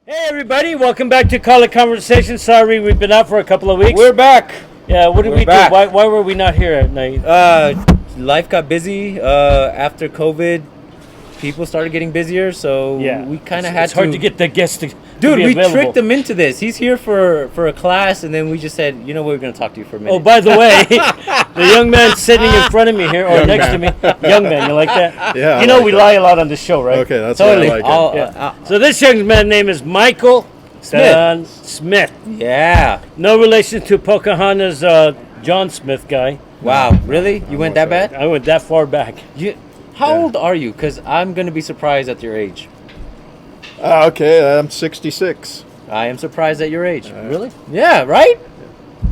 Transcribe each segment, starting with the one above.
Hey everybody, welcome back to Konversation. Sorry we've been out for a couple of weeks. We're back. Yeah, what did We're we back. do? Why were we not here at night? Life got busy after COVID. People started getting busier, so Yeah, we kind of had It's hard to get the guests to Dude, be we available. tricked him into this. He's here for a class, and then we just said, you know what, we're going to talk to you for a minute. Oh, by the way, the young man sitting in front of me here, or next to me, young man, you like that? Yeah, You know like we that. lie a lot on this show, right? Okay, that's totally. what I like it. Yeah. So this young man's name is Michael Smith. Yeah. No relation to Pocahontas, John Smith guy. Wow, really? You went that bad? I went that far back. How old are you? Because I'm going to be surprised at your age. Okay, I'm 66. I am surprised at your age. Really? Yeah, right?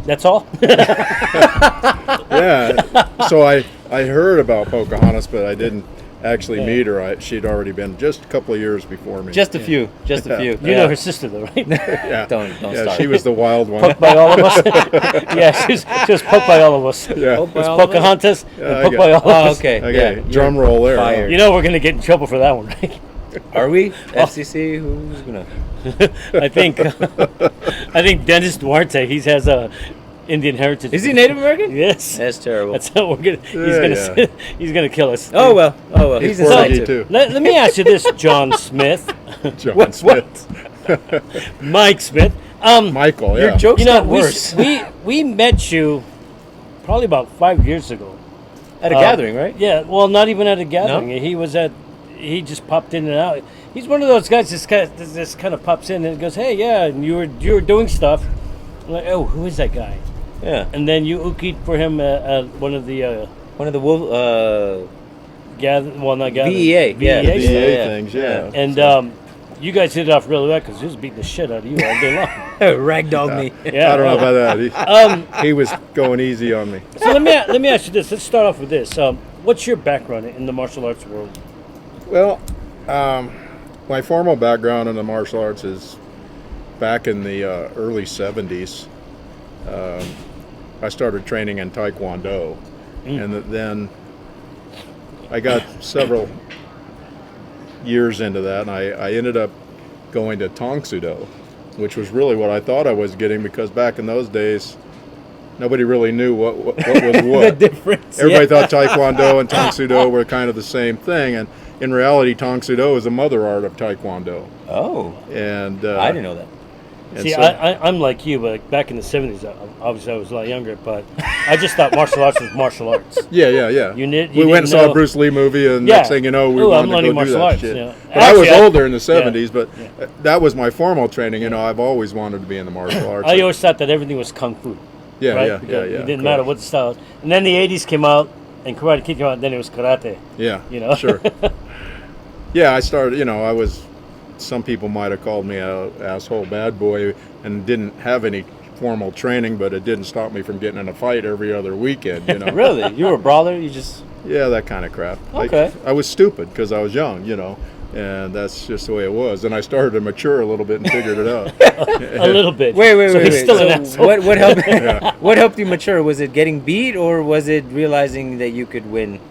That's all? Yeah. So I heard about Pocahontas, but I didn't actually meet her. She'd already been just a couple of years before me. Just a few. Just a few. You know her sister, though, right? yeah. Don't Yeah, start. she was the wild one. Poked by all of us. Yeah, she was poked by all of us. Yeah. Poked by It's all of us? Pocahontas Yeah, and I poked got by it. all of Oh, us. okay. Okay, Yeah, drum roll there. fired. You know we're going to get in trouble for that one, right? Are we? FCC? Who's going to... I think Dennis Duarte, he has a Indian heritage. Is he Native American? Yes. That's terrible. That's how we're gonna. Yeah. He's gonna kill us. Oh well. He's He's Portuguese inside too. Let me ask you this, John Smith, John Smith. Mike Smith. Michael, yeah. Your jokes You know, got worse. we met you probably about 5 years ago. At a gathering, right? Yeah, well, not even at a gathering. He just popped in and out. He's one of those guys just kind of pops in and goes, "Hey, yeah," and you were doing stuff. I'm like, oh, who is that guy? Yeah. And then you ukied for him at one of the One of the wolf. not gather. VEA. Yeah, The VEA. VA things, yeah. And you guys hit it off really well because he was beating the shit out of you all day long. Ragdolled me. Yeah. I don't know about that. He was going easy on me. So let me ask you this. Let's start off with this. What's your background in the martial arts world? Well, my formal background in the martial arts is back in the early 70s. I started training in Taekwondo, and then I got several years into that, and I ended up going to Tang Soo Do, which was really what I thought I was getting, because back in those days, nobody really knew what was what. The difference. Everybody thought Taekwondo and Tang Soo Do were kind of the same thing, and in reality, Tang Soo Do is the mother art of Taekwondo. Oh. And I didn't know that. and See, so- I'm like you, but back in the 70s, obviously I was a lot younger, but I just thought martial arts was martial arts. Yeah. You We didn't went and saw know- a Bruce Lee movie, and Yeah. next thing you know, we Ooh, I'm wanted to learning go do martial that arts, shit. yeah. But I was Actually, older in the 70s, but that was my formal training. You know, I've always wanted to be in the martial arts. I always thought that everything was kung fu. yeah, right? yeah. It didn't matter what the style was. And then the 80s came out, and Karate Kid came out, and then it was karate. Yeah, You know? sure. Yeah, I started. You know, some people might have called me a asshole bad boy, and didn't have any formal training, but it didn't stop me from getting in a fight every other weekend. You know. Really? You were a brawler? You just... Yeah, that kind of crap. Okay. I was stupid because I was young, you know, and that's just the way it was. And I started to mature a little bit and figured it out. A little bit. Wait. So he's still an So asshole. what helped? What helped you mature? Was it getting beat, or was it realizing that you could win?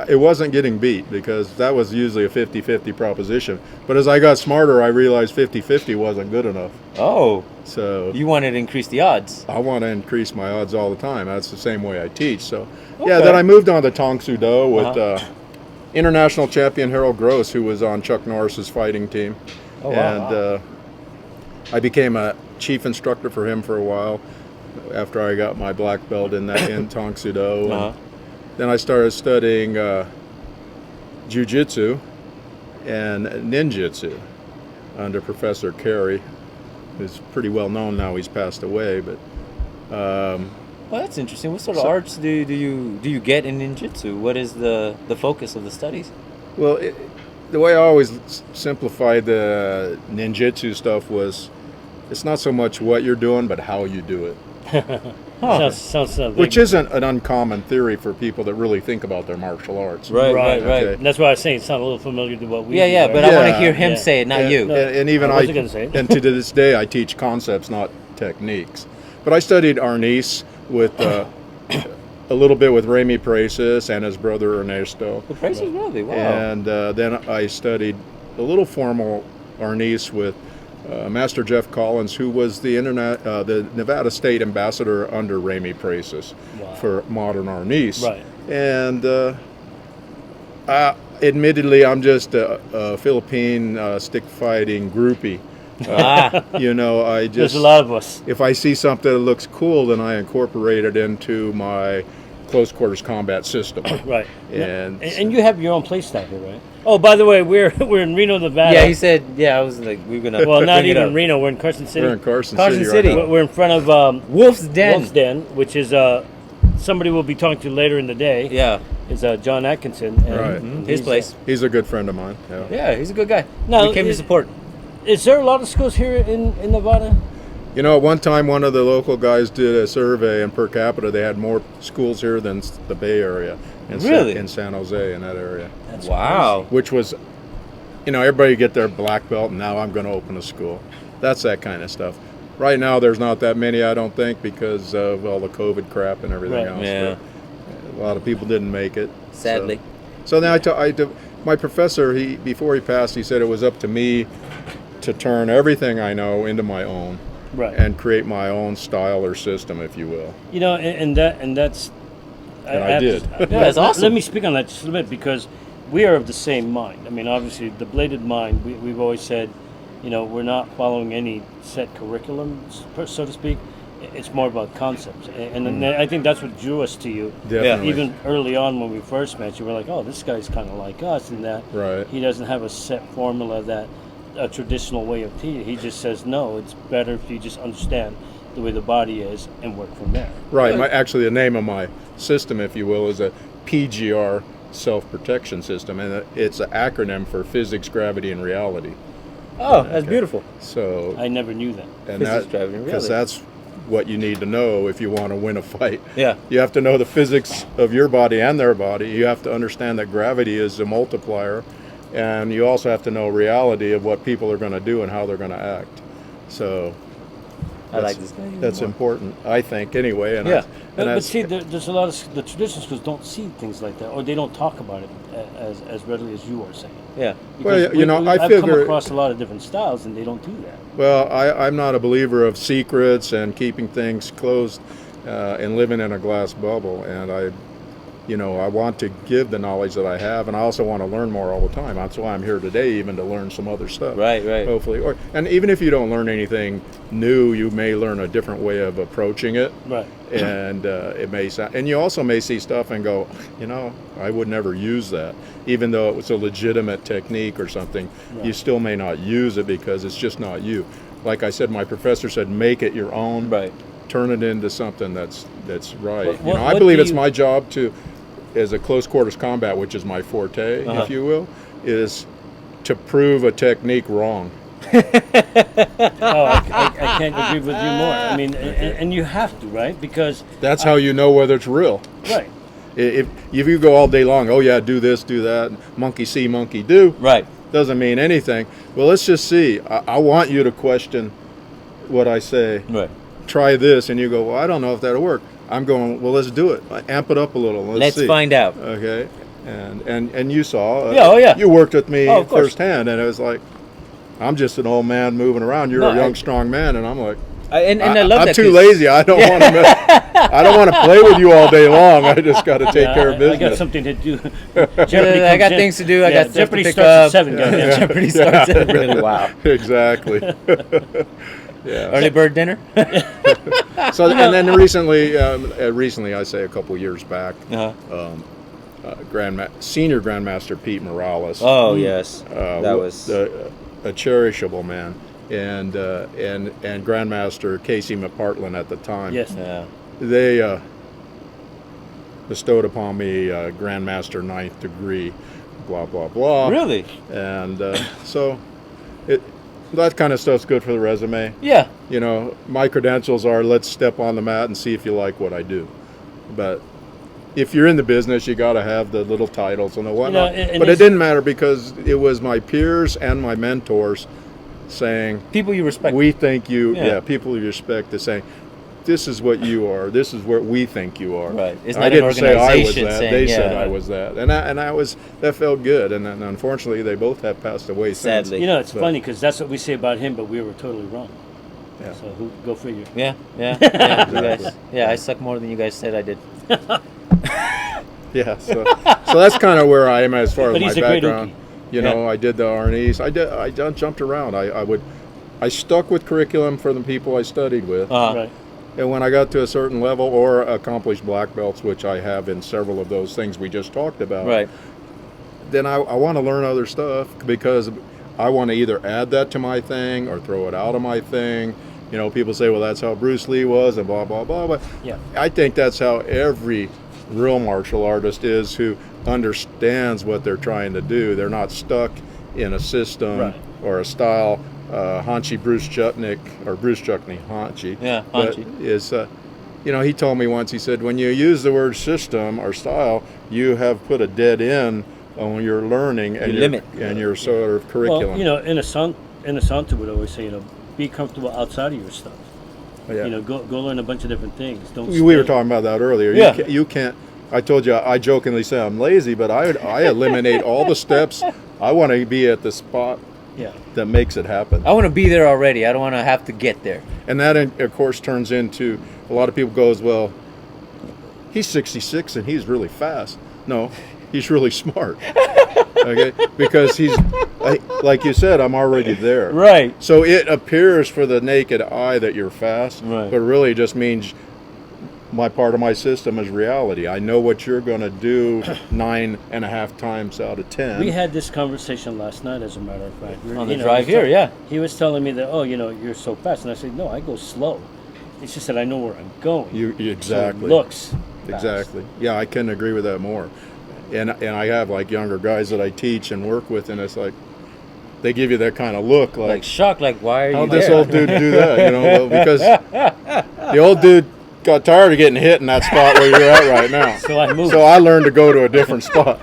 It wasn't getting beat, because that was usually a 50-50 proposition. But as I got smarter, I realized 50-50 wasn't good enough. Oh, So you wanted to increase the odds. I want to increase my odds all the time. That's the same way I teach. So Okay. yeah, then I moved on to Tang Soo Do with international champion Harold Gross, who was on Chuck Norris's fighting team. Oh, wow. And I became a chief instructor for him for a while after I got my black belt in Tang Soo Do. And then I started studying jiu-jitsu and ninjutsu under Professor Carey, who's pretty well known now. He's passed away, but Well, that's interesting. What sort of arts do you get in ninjutsu? What is the focus of the studies? well, the way I always simplified the ninjutsu stuff was, it's not so much what you're doing, but how you do it. Sounds Which isn't an uncommon theory for people that really think about their martial arts. Right. Okay. And that's why I was saying it sounded a little familiar to what we do. Yeah, right? but I want to Yeah. hear him Yeah. say it, not you. And even I wasn't gonna say it. and to this day, I teach concepts, not techniques. But I studied Arnis with a little bit with Remy Precis and his brother Ernesto. The prices really wow. And then I studied a little formal Arnis with Master Jeff Collins, who was the Nevada State Ambassador under Ramey Pracis for modern arnis. Right. And admittedly, I'm just a Philippine stick fighting groupie. You know, There's a lot of us. if I see something that looks cool, then I incorporate it into my close quarters combat system. Right. And you have your own play style here, right? Oh, by the way, we're in Reno, Nevada. Yeah, he said. Yeah, I was like, we were gonna. Well, not bring it even up. Reno. We're in Carson City. we're in Carson Carson City. City. Right now. We're in front of Wolf's Den. Wolf's Den, which is somebody we'll be talking to later in the day. Yeah, Is John Atkinson. And Right. his he's, place. He's a good friend of mine. Yeah. Yeah, he's a good guy. Now, we came to support. Is there a lot of schools here in Nevada? You know, at one time, one of the local guys did a survey, and per capita, they had more schools here than the Bay Area. Really? In San Jose, in that area. That's Wow. Which was, you know, everybody get their black belt, and now I'm going to open a school. That's that kind of stuff. Right now, there's not that many, I don't think, because of all the COVID crap and everything Right. else. Yeah. But a lot of people didn't make it. Sadly. So now my professor, before he passed, he said it was up to me to turn everything I know into my own. Right. And create my own style or system, if you will. You know, and that's. And I have did. to- Yeah, that's awesome. Let me speak on that just a little bit because we are of the same mind. I mean, obviously, the bladed mind. We've always said, you know, we're not following any set curriculum, so to speak. It's more about concepts, and I think that's what drew us to you. Definitely. Even early on when we first met, you were like, "Oh, this guy's kind of like us," in that Right. he doesn't have a set formula that a traditional way of teaching. He just says, "No, it's better if you just understand the way the body is and work from there." Right. Actually, the name of my system, if you will, is a PGR self-protection system, and it's an acronym for physics, gravity, and reality. Oh, that's beautiful. So, I never knew that. and Physics, that gravity, and because reality. that's what you need to know if you want to win a fight. Yeah. You have to know the physics of your body and their body. You have to understand that gravity is a multiplier, and you also have to know reality of what people are going to do and how they're going to act. So I like this guy. that's important, I think, anyway. And Yeah. But see, there's a lot of the traditional schools don't see things like that, or they don't talk about it as readily as you are saying. Yeah. Well, Because you know, I I've come figure- across a lot of different styles, and they don't do that. Well, I'm not a believer of secrets and keeping things closed and living in a glass bubble. And I want to give the knowledge that I have, and I also want to learn more all the time. That's why I'm here today, even to learn some other stuff. Right, right. Hopefully, and even if you don't learn anything new, you may learn a different way of approaching it. Right. And it may sound, and you also may see stuff and go, I would never use that, even though it was a legitimate technique or something. Right. You still may not use it because it's just not you. Like I said, my professor said, make it your own. Right. Turn it into something that's right. What I believe do it's you- my job to, as a close quarters combat, which is my forte, Uh-huh. if you will, is to prove a technique wrong. Oh, I can't agree with you more. I mean, and you have to, right? Because That's how you know whether it's real. right. If you go all day long, oh yeah, do this, do that, monkey see, monkey do, Right. doesn't mean anything. Well, let's just see. I want you to question what I say. Right. Try this, and you go, well, I don't know if that'll work. I'm going, well, let's do it. Amp it up a little. Let's see. find out. Okay, and you saw. Yeah, oh, yeah. You worked with me Oh, of course. firsthand, and it was like, I'm just an old man moving around. You're No, a young, strong man, and I'm like, And I love I'm that. too 'cause- lazy. I don't want to. I don't want to play with you all day long. I just got to take care of I business. got something to do. I Jeopardy got comes in. things to do. I got stuff to Jeopardy pick starts up. at 7, guys. Yeah. Jeopardy starts at really wow. Exactly. Yeah. Early bird dinner. So and then recently, I say a couple years back, Uh-huh. Senior Grandmaster Pete Morales. Oh yes, that that was. a cherishable man, and Grandmaster Casey McPartland at the time. Yes. Yeah. They bestowed upon me Grandmaster 9th degree, blah blah blah. Really? And so that kind of stuff's good for the resume. Yeah. You know, my credentials are let's step on the mat and see if you like what I do. But if you're in the business, you got to have the little titles and the whatnot. and but it it's- didn't matter because it was my peers and my mentors saying, People you respect. we think you, Yeah. people you respect is saying, this is what you are. This is what we think you are. Right. It's I not an didn't say I was organization that. saying, They yeah, said I right. was that, and that felt good. And then unfortunately, they both have passed away since. Sadly. You know, it's But- funny because that's what we say about him, but we were totally wrong. Yeah. So go figure. Yeah, yeah, yeah. You Exactly. guys, yeah, I suck more than you guys said I did. Yeah, so that's kind of where I am as far as But my he's a great background. Uki. You know, I did the R&Es. I jumped around. I stuck with curriculum for the people I studied with. Right. And when I got to a certain level or accomplished black belts, which I have in several of those things we just talked about, Right. then I want to learn other stuff because I want to either add that to my thing or throw it out of my thing. You know, people say, well, that's how Bruce Lee was and blah, blah, blah. But Yeah. I think that's how every real martial artist is who understands what they're trying to do. They're not stuck in a system Right. or a style. Hanchi Bruce Chutnik, or Bruce Chutney Hanchi. Yeah, but Hanchi. is, you know, he told me once, he said, when you use the word system or style, you have put a dead end on your learning and You your, limit. and your sort of curriculum. Well, you know, Inasanta would always say, you know, be comfortable outside of your stuff. Yeah. You know, go learn a bunch of different things. Don't. We were stay- talking about that earlier. Yeah. You can't. I told you, I jokingly say I'm lazy, but I eliminate all the steps. I want to be at the spot Yeah. that makes it happen. I want to be there already. I don't want to have to get there. And that, of course, turns into a lot of people goes, well, he's 66 and he's really fast. No, he's really smart. Okay, because he's like you said, I'm already there. Right. So it appears for the naked eye that you're fast, Right. but really just means my part of my system is reality. I know what you're going to do 9.5 times out of 10. We had this conversation last night, as a matter of fact. We were- On the you know, drive he was here, yeah. He was telling me that, oh, you know, you're so fast, and I said, no, I go slow. It's just that I know where I'm going. You So it exactly. looks fast. Exactly. Yeah, I couldn't agree with that more. And I have like younger guys that I teach and work with, and it's like they give you that kind of look, Like like shocked, like why are how'd you this there? old dude do that? You know, well, because the old dude got tired of getting hit in that spot where you're at right now. So I moved. So I learned to go to a different spot.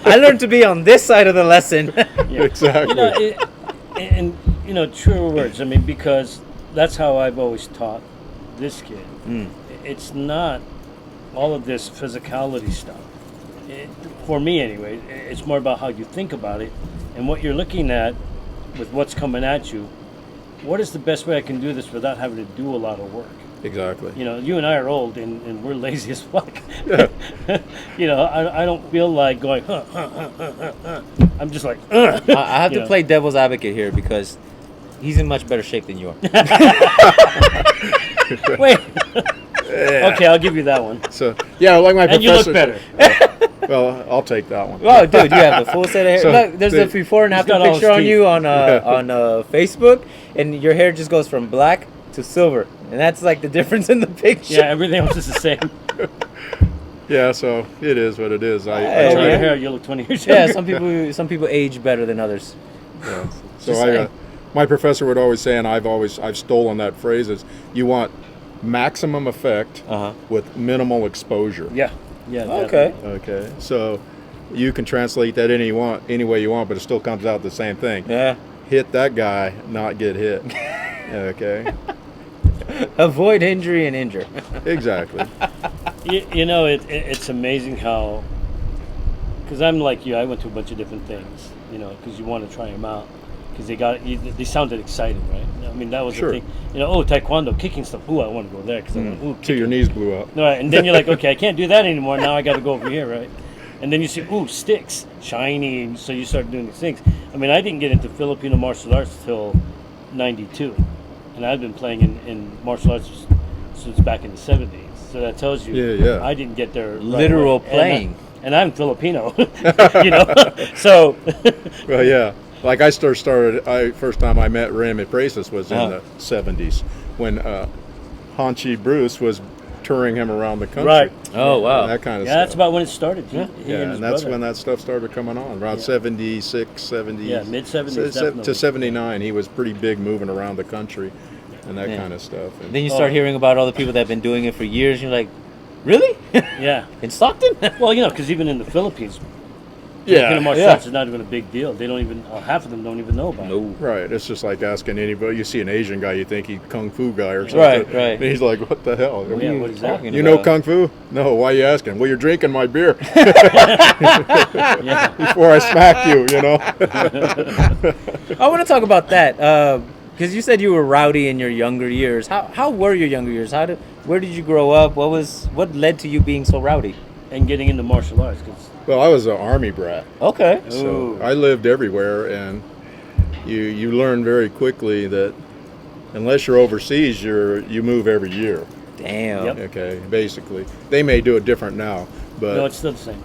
I learned to be on this side of the lesson. Exactly. You know, and you know, truer words. I mean, because that's how I've always taught this kid. It's not all of this physicality stuff. For me, anyway, it's more about how you think about it and what you're looking at with what's coming at you. What is the best way I can do this without having to do a lot of work? Exactly. You know, you and I are old and we're lazy as fuck. Yeah. You know, I don't feel like going, I'm just like, I have You to know. play devil's advocate here because he's in much better shape than you are. wait. Okay, I'll give you that one. So yeah, like my And you look professor. better. Well, I'll take that one. Oh, dude, you have the full set of hair. So, Look, there's a the- before and He's after got all his picture on teeth. you on Facebook, and your hair just goes from black to silver, and that's like the difference in the picture. Yeah, everything else is the same. Yeah, so it is what it is. I Hey, Over try your man. to, hair, you look 20 years Yeah, younger. some people age better than others. yeah. So Just I, saying. my professor would always say, and I've stolen that phrase, is you want maximum effect Uh-huh. with minimal exposure. Yeah. Yeah. Okay. definitely. Okay, so you can translate that any way you want, but it still comes out the same thing. Yeah. Hit that guy, not get hit. Okay, Avoid injury and injure. exactly. You know, it's amazing how, because I'm like you, I went to a bunch of different things, you know, because you want to try them out. Because they sounded exciting, right? I mean, that was Sure. the thing. You know, oh, taekwondo, kicking stuff. Ooh, I want to go there because I want, ooh, Till your knees blew up. right. And then you're like, okay, I can't do that anymore. Now I got to go over here, right? And then you see, ooh, sticks, shiny. So you start doing these things. I mean, I didn't get into Filipino martial arts till '92, and I've been playing in martial arts since back in the '70s. So that tells you, Yeah, yeah. I didn't get there. Right Literal away. playing. And I'm Filipino, you know. So Well, yeah. Like I first time I met Remy Prasis was in Uh-huh. the 70s when Hanchi Bruce was touring him around the country. Right. Oh, wow. That kind of yeah, stuff. that's about when it started. He Yeah, and his and that's brother. when that stuff started coming on, around Yeah. 76, 70. Yeah, mid-70s, to definitely. 79. He was pretty big moving around the country and that Yeah. kind of stuff. And Then you start Oh. hearing about all the people that have been doing it for years. And you're like, really? Yeah. In Stockton? Well, you know, because even in the Philippines, Yeah, in the martial yeah. arts is not even a big deal. They don't even half of them don't even know about it. No. Right. It's just like asking anybody. You see an Asian guy, you think he's kung fu guy or something. Right, right. And he's like, "What the hell? Yeah, what is that? You know kung fu? No. Why are you asking? Well, you're drinking my beer Yeah. before I smack you. You know. I want to talk about that because you said you were rowdy in your younger years. How were your younger years? Where did you grow up? What led to you being so rowdy? And getting into martial arts, 'cause Well, I was an army brat, Okay. so Ooh. I lived everywhere, and you learn very quickly that unless you're overseas, you move every year. Damn. Yep. Okay, basically, they may do it different now, but no, it's still the same.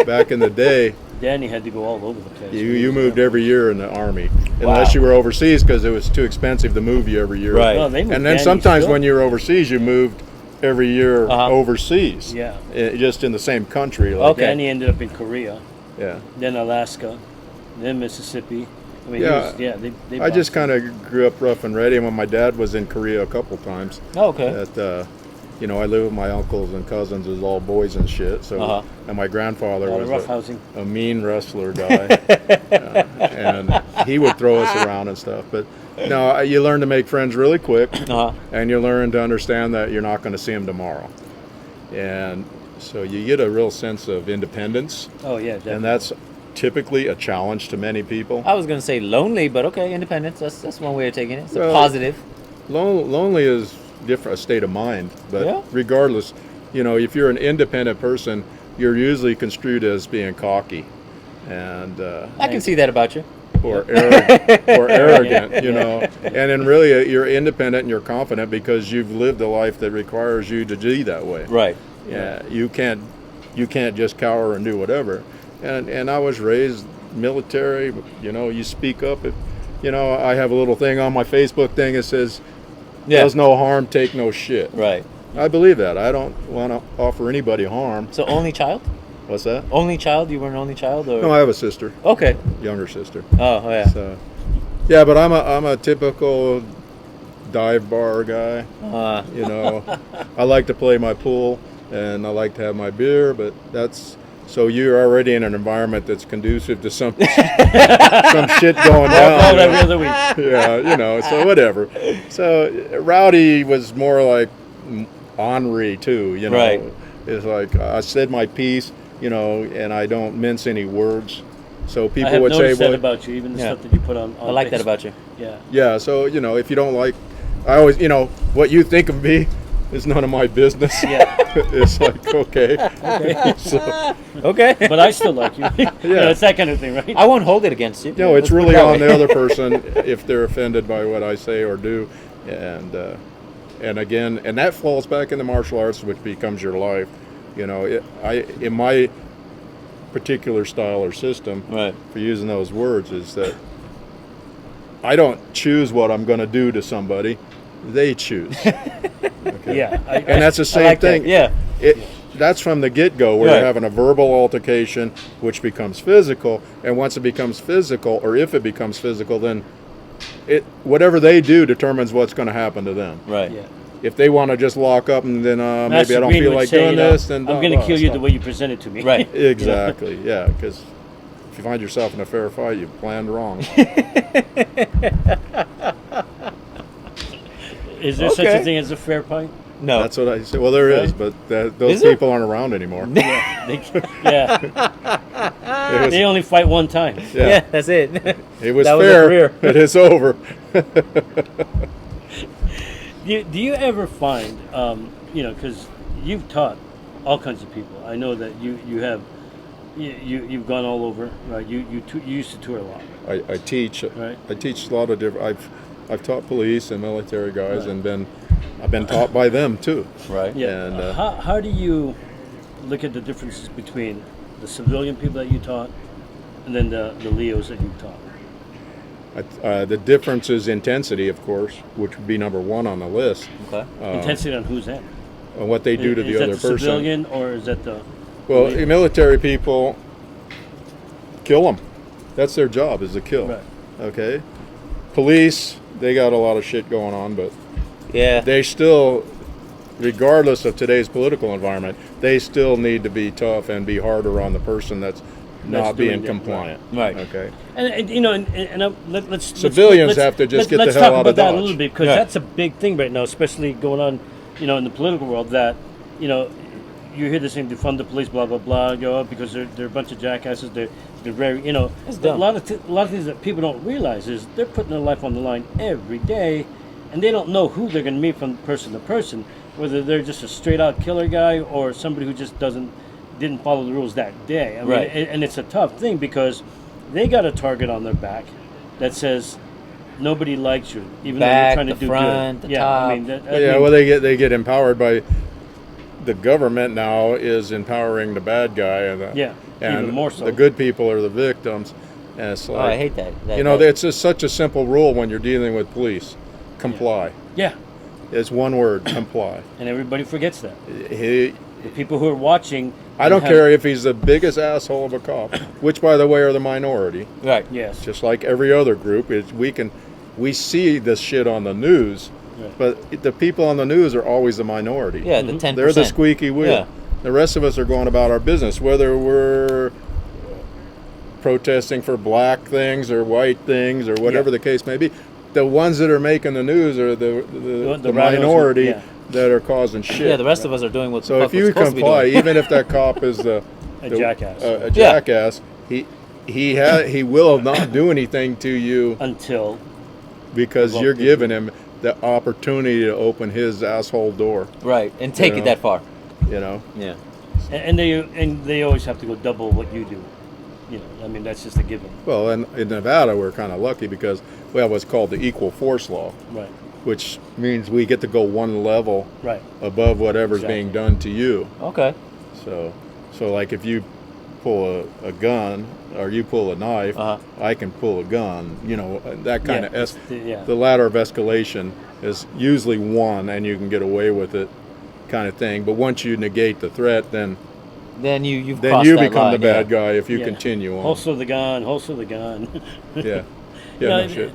back in the day, Danny had to go all over the place. you moved every year in the army, unless Wow. you were overseas because it was too expensive to move you every year. Right. No, they moved And then Danny sometimes still. when you were overseas, you moved every year Uh-huh. overseas. Yeah. Just in the same country. Like, Okay. Danny ended up in Korea, Yeah. then Alaska, then Mississippi. I mean, Yeah. they I just boxed kind of grew up rough and ready. When my dad was in Korea a couple times, Oh, okay. I lived with my uncles and cousins, it was all boys and shit. So, Uh-huh. and my grandfather a lot was of roughhousing. a mean wrestler guy, and he would throw us around and stuff. But no, you learn to make friends really quick, Uh-huh. and you learn to understand that you're not going to see them tomorrow, and so you get a real sense of independence, Oh yeah, definitely. and that's typically a challenge to many people. I was gonna say lonely, but okay, independence. That's one way of taking it. It's a Well, positive. Lonely is different, a state of mind, but Yeah. regardless, if you're an independent person, you're usually construed as being cocky, and I can see that about you. or arrogant, and then really you're independent and you're confident because you've lived a life that requires you to be that way. Right. Yeah, you can't just cower and do whatever. And I was raised military. You speak up. I have a little thing on my Facebook thing that says, Yeah. "Does no harm, take no shit." Right. I believe that. I don't want to offer anybody harm. So only child? What's that? Only child? You were an only child, or? No, I have a sister, Okay. younger sister. Oh yeah. So, yeah, but I'm a typical dive bar guy. I like to play my pool and I like to have my beer, but so you're already in an environment that's conducive to some shit going All down. every other week. Yeah, so whatever. So rowdy was more like ornery too, Right. It's like I said my piece, and I don't mince any words. So I people have would say, noticed that well, about you, even the Yeah. stuff that you put on. I like that Facebook. about you. Yeah. yeah, so if you don't like, I always, what you think of me is none of my business. Yeah. It's like, okay. So, Okay. But I still like you. It's that kind of thing, right? I won't hold it against you. no, it's Let's put it really that on way. the other person if they're offended by what I say or do, and again, and that falls back into martial arts, which becomes your life. In my particular style or system, Right. for using those words, is that I don't choose what I'm going to do to somebody; they choose. Okay? Yeah. And that's the same I like thing. that. Yeah. That's from the get-go, where Right. you're having a verbal altercation, which becomes physical, and once it becomes physical, or if it becomes physical, then whatever they do determines what's going to happen to them. Right. Yeah. If they want to just lock up and then Master maybe I don't Green feel would like say, doing this, then I'm blah, going to blah, kill you stop. the way you present it to me. Right. Exactly, yeah, because if you find yourself in a fair fight, you've planned wrong. Is there such Okay. a thing as a fair fight? No. That's what I said. Well, there is, but those Is there? people aren't around anymore. Yeah. It was, They only fight one time. yeah. That's it. it was that was a fair, career. but it's over. Do you ever find, because you've taught all kinds of people. I know that you have, you've gone all over, right? You used to tour a lot. I teach. Right. I teach a lot of different. I've taught police and military guys, Right. and I've been taught by them too. Right. Yeah. And, how do you look at the differences between the civilian people that you taught and then the Leos that you taught? The difference is intensity, of course, which would be number one on the list. Okay. Intensity on whose end? And what they do to is the that other the person. civilian or is that the? Well, Leo? military people kill them. That's their job, is to kill. Right. Okay. Police, they got a lot of shit going on, but Yeah. they still, regardless of today's political environment, they still need to be tough and be harder on the person that's not doing being that, compliant. Right. Okay. And you know, let's Civilians have to just get the let's hell talk out about of that a Dodge. little bit, because Yeah. that's a big thing right now, especially going on, you know, in the political world. That, you know, you hear this thing, defund the police, blah blah blah, because they're a bunch of jackasses. They're very, you know, It's a dumb. lot of things that people don't realize is they're putting their life on the line every day, and they don't know who they're going to meet from person to person, whether they're just a straight out killer guy or somebody who just didn't follow the rules that day. I mean, Right. and it's a tough thing because they got a target on their back that says nobody likes you, even though Back, you're trying to the do front, good. the Yeah, top. I mean, Yeah, well, they get empowered by the government now is empowering the bad guy, and Yeah, and even more so. the good people are the victims. And it's Oh, like, I hate that. you know, it's just such a simple rule when you're dealing with police: comply. yeah, It's one word: comply. and everybody forgets that. He, The people who are watching. I don't have- care if he's the biggest asshole of a cop, which, by the way, are the minority. right. Yes. Just like every other group, we see this shit on the news, Right. but the people on the news are always the minority. Yeah, the 10%. They're the squeaky wheel. Yeah. The rest of us are going about our business, whether we're protesting for black things or white things or whatever Yeah. the case may be. The ones that are making the news are the The rhinos who- minority yeah. that are causing shit. Yeah, the rest of us are doing what the So fuck if we're you supposed to be comply, doing. even if that cop is A jackass. a jackass, he will not do anything to you Until. because Well, you're yeah. giving him the opportunity to open his asshole door. Right, and take You it know. that far. You know. Yeah. And they always have to go double what you do. You know, I mean, that's just a given. Well, in Nevada, we're kind of lucky because we have what's called the equal force law, Right. which means we get to go one level Right. above whatever's Exactly. being done to you. Okay. So like if you pull a gun or you pull a knife, Uh-huh. I can pull a gun. You know, that kind Yeah, of yeah. the ladder of escalation is usually one, and you can get away with it, kind of thing. But once you negate the threat, then You've then crossed you that become line, the bad yeah. guy if you Yeah. continue on. Holster the gun. Holster the gun. Yeah. You Yeah. know, No shit.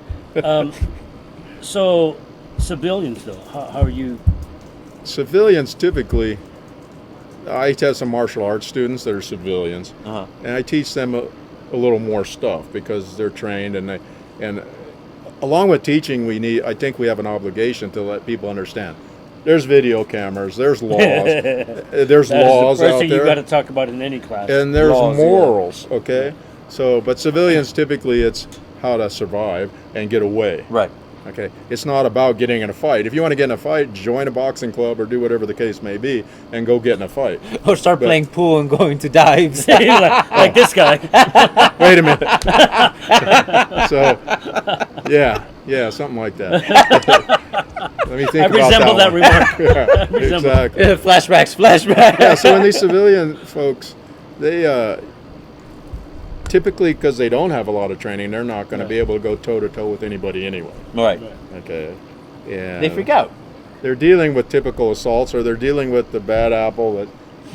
So, civilians though, how are you? Civilians typically, I have some martial arts students that are civilians, Uh-huh. and I teach them a little more stuff because they're trained, and along with teaching, I think we have an obligation to let people understand. There's video cameras, there's laws, there's That laws is the first out thing there, you got to talk about in any class. and there's Laws, yeah. morals. Okay, so but civilians typically it's how to survive and get away. Right. Okay, it's not about getting in a fight. If you want to get in a fight, join a boxing club or do whatever the case may be, and go get in a fight. Or start But- playing pool and going to dives. like this guy. Wait a minute. So, yeah, something like that. Let me think I about resemble that one. remark. Yeah, resemble- exactly. Flashbacks. Yeah, so when these civilian folks, they typically, because they don't have a lot of training, they're not going to be able to go toe to toe with anybody anyway. Right. Okay. Yeah. They freak out. They're dealing with typical assaults, or they're dealing with the bad apple that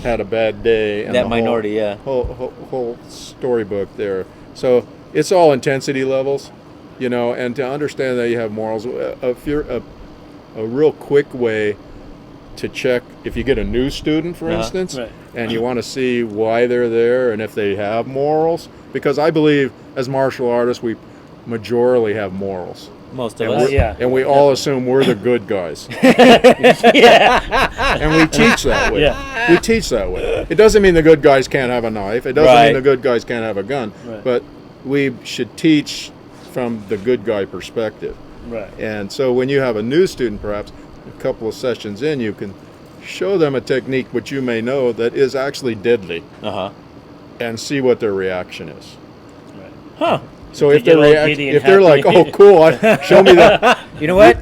had a bad day. And That the minority, yeah. Whole storybook there. So it's all intensity levels, you know, and to understand that you have morals. If you're a real quick way to check if you get a new student, for Uh-huh. instance, Right. and you want to see why they're there and if they have morals, because I believe as martial artists we majorly have morals. Most of And, us. we're- Yeah. and we all assume we're the good guys. Yeah. And we teach that way. Yeah. We teach that way. It doesn't mean the good guys can't have a knife. It doesn't Right. mean the good guys can't have a gun. Right. But we should teach from the good guy perspective. Right. And so when you have a new student, perhaps a couple of sessions in, you can show them a technique which you may know that is actually deadly, Uh-huh. and see what their reaction is. Right. Huh. So They if they're get all giddy and if they're like, happy. "Oh, cool, show me that," You know what?